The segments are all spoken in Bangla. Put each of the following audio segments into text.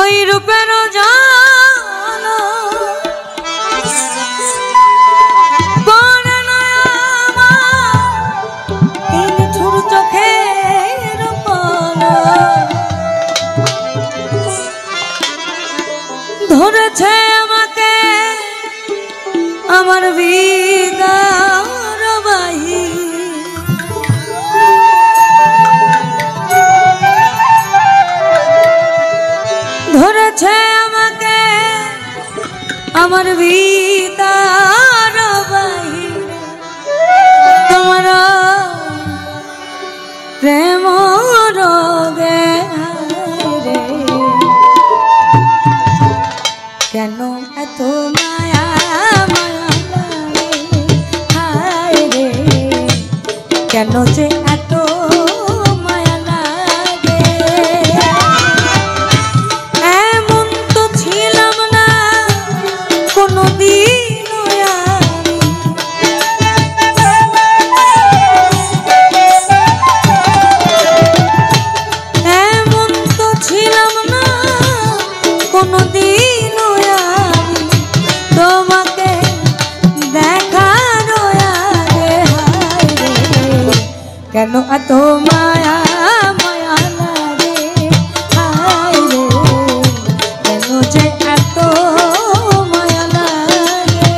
ওই রূপের জালো পড়ে না আমার এই নিঠুর চোখের পলক ধরেছে আমাকে আমার বিদার বাহি ধরেছে আমাকে আমার বিদার বাহি তোমার প্রেম রোগে রে কেন এত মায়া মায়া লাগে হায় রে কেন যে এত মায়া লাগে এমন তো ছিলাম না কোনোদিন এমন তো ছিলাম না কোনোদিন তোমাকে দেখার আগে হায় রে কেন এত মায়া মায়া লাগে হায় রে কেন যে এত মায়া লাগে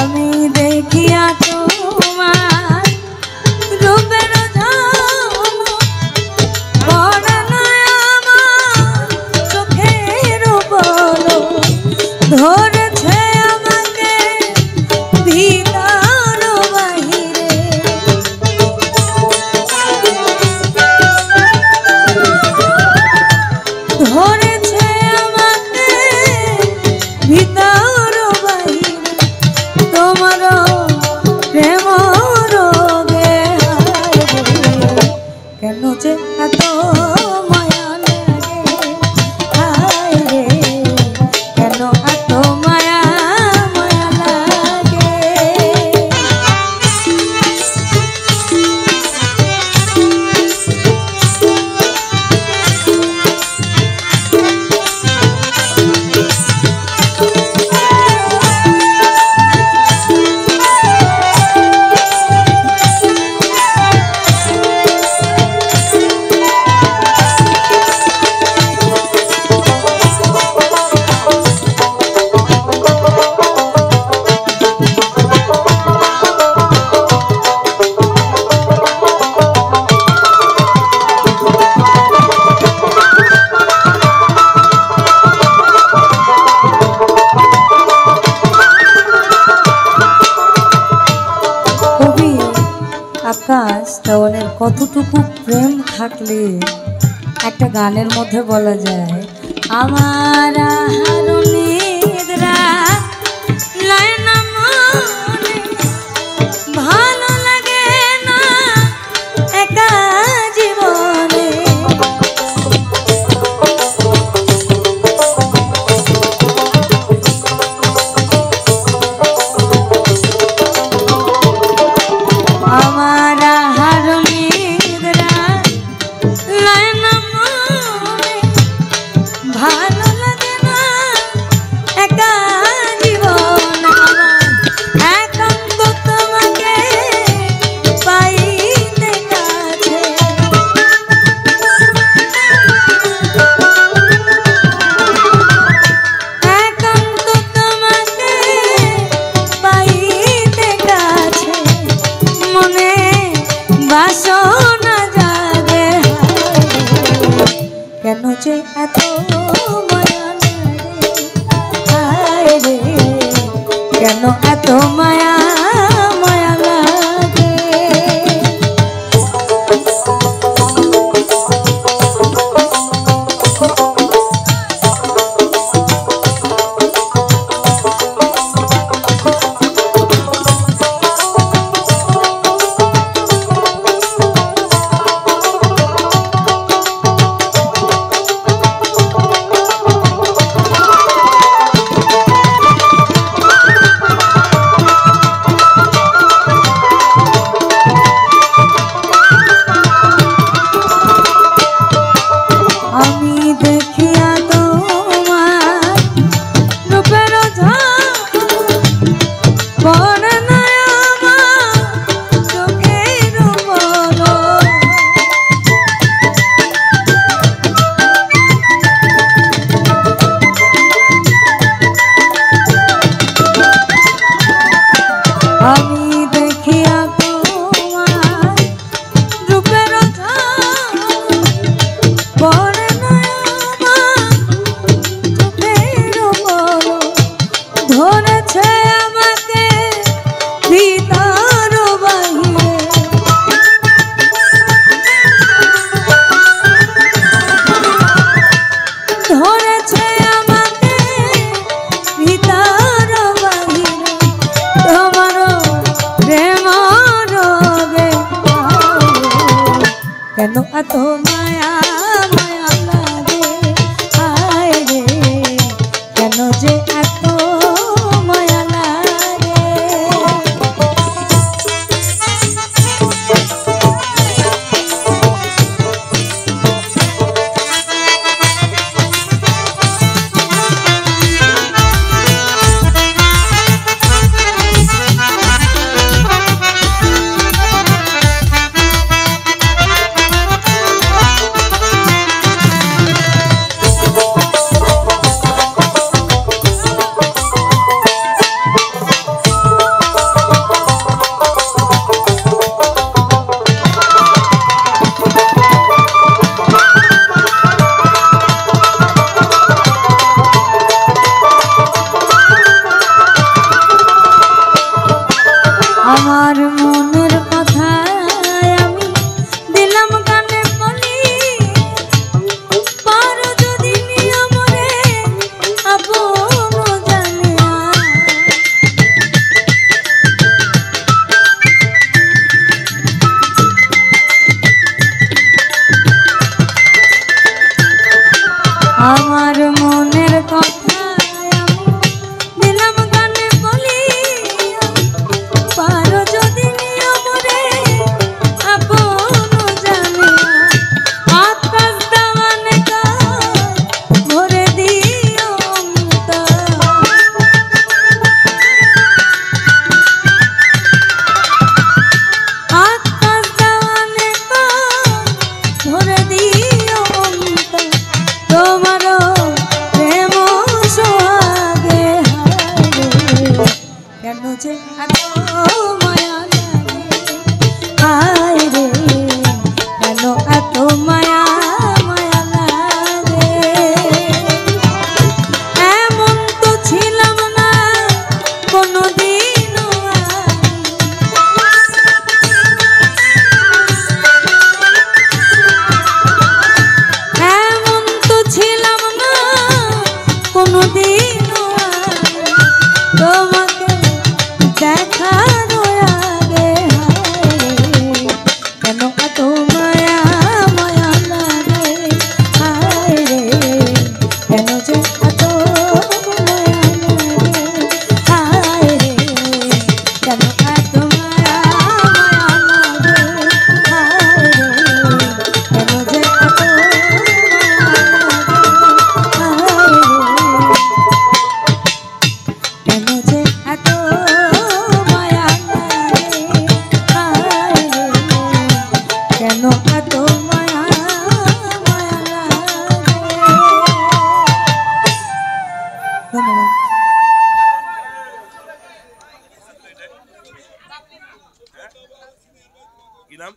আমি দেখিয়া তোমার রূপের পড়ে না আমার চোখের পলক ধরেছে আমাকে ভিতর বাহিরে ধরেছে আমাকে ভিতর বাহিরে তোমার প্রেম রোগে কেন যে এত মায়া লাগে হায় রে কেন এত মায়া মায়া লাগে আকাশ দেওয়ানের কতটুকু প্রেম থাকলে একটা গানের মধ্যে বলা যায় আমার নিদ্রা লয় না মনে ভালো লাগে না একা জীবনে ভালো লাগে না কেন এত মায়া মায়া লাগে হায় রে কেন যে এত মায়া লাগে আমার মনের কথা আমি দিলাম কানে বলি পারো যদি নিয়মরে আপন জানিয়া আমার মনের কথা আমি দিলাম কানে বলি পারো যদি নিয়মরে আপন জানিয়া আকাশ দাওয়ানে ভরে দিও আকাশ দাওয়ানে ভরে দিও তোমারও প্রেম সোহাগে কেন যে এত মায়া লাগে হায় রে কেন এত মায়া মায়া লাগে এমন তো ছিলাম না কোনোদিনও এমন তো ছিলাম না কোনোদিনও তোমাকে দেখার আগে কেন এত মায়া মায়া লাগে হায় রে কেন যে এত মায়া লাগে হায় রে কেন এত মায়া মায়া লাগে হায় রে কেন যে এত মায়া কেন এত মায়া মায়া লাগে ধন্যবাদ কি নাম